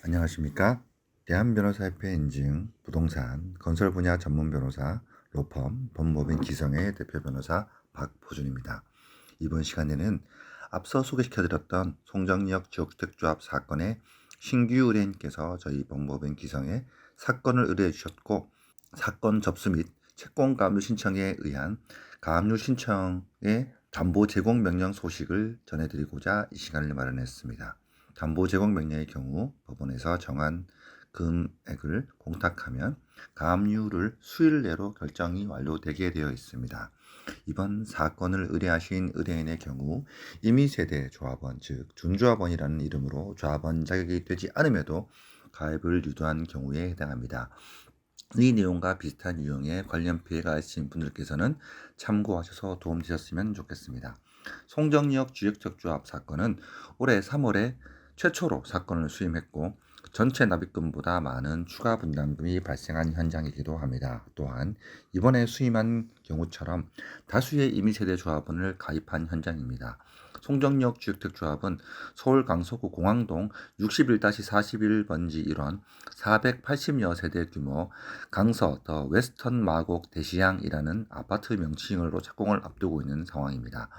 안녕하십니까? 대한변호사협회 인증 부동산 건설 분야 전문 변호사 로펌 법무법인 기성의 대표 변호사 박보준입니다. 이번 시간에는 앞서 소개시켜드렸던 송정역 지역주택조합 사건의 신규 의뢰인께서 저희 법무법인 기성에 사건을 의뢰해 주셨고, 사건 접수 및 채권 가압류 신청에 의한 가압류 신청의 담보 제공 명령 소식을 전해드리고자 이 시간을 마련했습니다. 담보 제공 명령의 경우 법원에서 정한 금액을 공탁하면 가압류를 수일 내로 결정이 완료되게 되어 있습니다. 이번 사건을 의뢰하신 의뢰인의 경우 임의세대 조합원, 즉 준조합원이라는 이름으로 조합원 자격이 되지 않음에도 가입을 유도한 경우에 해당합니다. 이 내용과 비슷한 유형의 관련 피해가 있으신 분들께서는 참고하셔서 도움되셨으면 좋겠습니다. 송정역 주택조합 사건은 올해 3월에 최초로 사건을 수임했고, 전체 납입금보다 많은 추가 분담금이 발생한 현장이기도 합니다. 또한 이번에 수임한 경우처럼 다수의 임의세대 조합원을 가입한 현장입니다. 송정역 주택조합은 서울 강서구 공항동 61-41번지 1원 480여 세대 규모 강서 더 웨스턴 마곡 대시양이라는 아파트 명칭으로 착공을 앞두고 있는 상황입니다.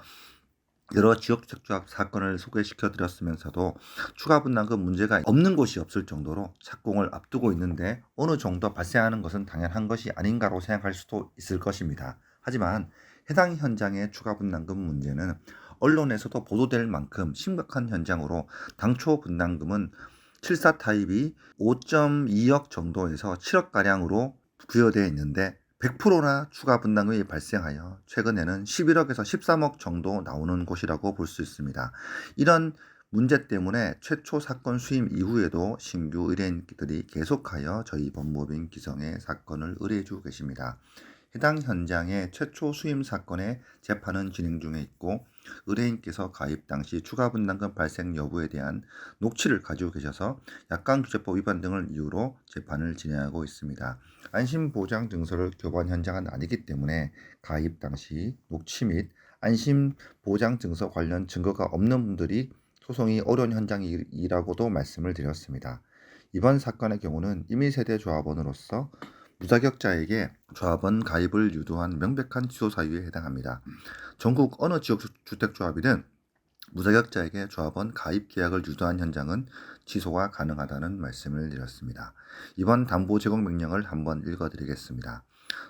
여러 지역주택조합 사건을 소개시켜드렸으면서도 추가 분담금 문제가 없는 곳이 없을 정도로 착공을 앞두고 있는데 어느 정도 발생하는 것은 당연한 것이 아닌가로 생각할 수도 있을 것입니다. 하지만 해당 현장의 추가 분담금 문제는 언론에서도 보도될 만큼 심각한 현장으로 당초 분담금은 74 타입이 5.2억 정도에서 7억가량으로 부여되어 있는데 100%나 추가 분담금이 발생하여 최근에는 11억에서 13억 정도 나오는 곳이라고 볼 수 있습니다. 이런 문제 때문에 최초 사건 수임 이후에도 신규 의뢰인들이 계속하여 저희 법무법인 기성의 사건을 의뢰해주고 계십니다. 해당 현장의 최초 수임 사건의 재판은 진행 중에 있고, 의뢰인께서 가입 당시 추가 분담금 발생 여부에 대한 녹취를 가지고 계셔서 약관규제법 위반 등을 이유로 재판을 진행하고 있습니다. 안심보장 증서를 교부한 현장은 아니기 때문에 가입 당시 녹취 및 안심보장 증서 관련 증거가 없는 분들이 소송이 어려운 현장이라고도 말씀을 드렸습니다. 이번 사건의 경우는 임의세대 조합원으로서 무자격자에게 조합원 가입을 유도한 명백한 취소 사유에 해당합니다. 전국 어느 지역주택조합이든 무자격자에게 조합원 가입 계약을 유도한 현장은 취소가 가능하다는 말씀을 드렸습니다. 이번 담보 제공 명령을 한번 읽어드리겠습니다.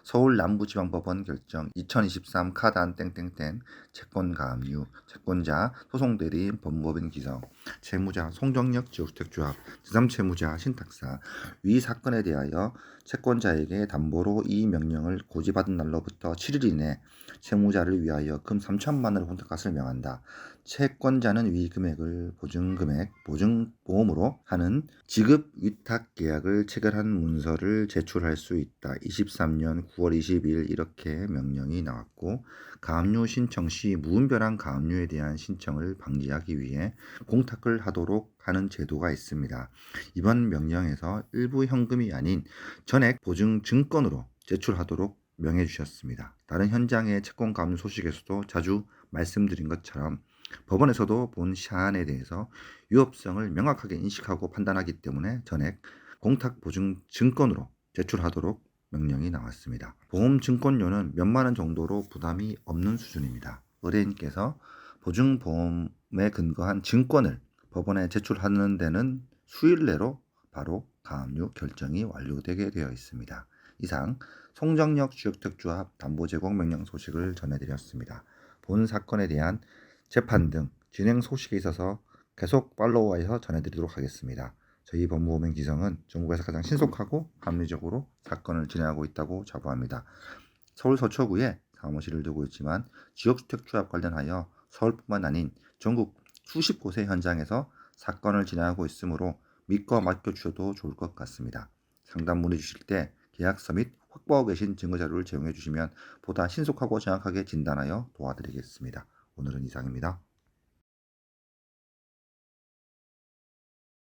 서울 남부지방법원 결정 2023 카단 땡땡땡 채권 가압류 채권자 소송대리인 법무법인 기성 채무자 송정역 지역주택조합 제3채무자 신탁사 위 사건에 대하여 채권자에게 담보로 이 명령을 고지받은 날로부터 7일 이내 채무자를 위하여 금 3천만 원을 공탁값을 명한다. 채권자는 위 금액을 보증금액, 보증보험으로 하는 지급 위탁 계약을 체결한 문서를 제출할 수 있다. 23년 9월 22일 이렇게 명령이 나왔고, 가압류 신청 시 무분별한 가압류에 대한 신청을 방지하기 위해 공탁을 하도록 하는 제도가 있습니다. 이번 명령에서 일부 현금이 아닌 전액 보증 증권으로 제출하도록 명해 주셨습니다. 다른 현장의 채권 가압류 소식에서도 자주 말씀드린 것처럼 법원에서도 본 사안에 대해서 유업성을 명확하게 인식하고 판단하기 때문에 전액 공탁 보증 증권으로 제출하도록 명령이 나왔습니다. 보험 증권료는 몇만 원 정도로 부담이 없는 수준입니다. 의뢰인께서 보증보험에 근거한 증권을 법원에 제출하는 데는 수일 내로 바로 가압류 결정이 완료되게 되어 있습니다. 이상 송정역 주택조합 담보 제공 명령 소식을 전해드렸습니다. 본 사건에 대한 재판 등 진행 소식에 있어서 계속 팔로우해서 전해드리도록 하겠습니다. 저희 법무법인 기성은 전국에서 가장 신속하고 합리적으로 사건을 진행하고 있다고 자부합니다. 서울 서초구에 사무실을 두고 있지만 지역주택조합 관련하여 서울뿐만 아닌 전국 수십 곳의 현장에서 사건을 진행하고 있으므로 믿고 맡겨주셔도 좋을 것 같습니다. 상담 문의 주실 때 계약서 및 확보하고 계신 증거자료를 제공해 주시면 보다 신속하고 정확하게 진단하여 도와드리겠습니다. 오늘은 이상입니다.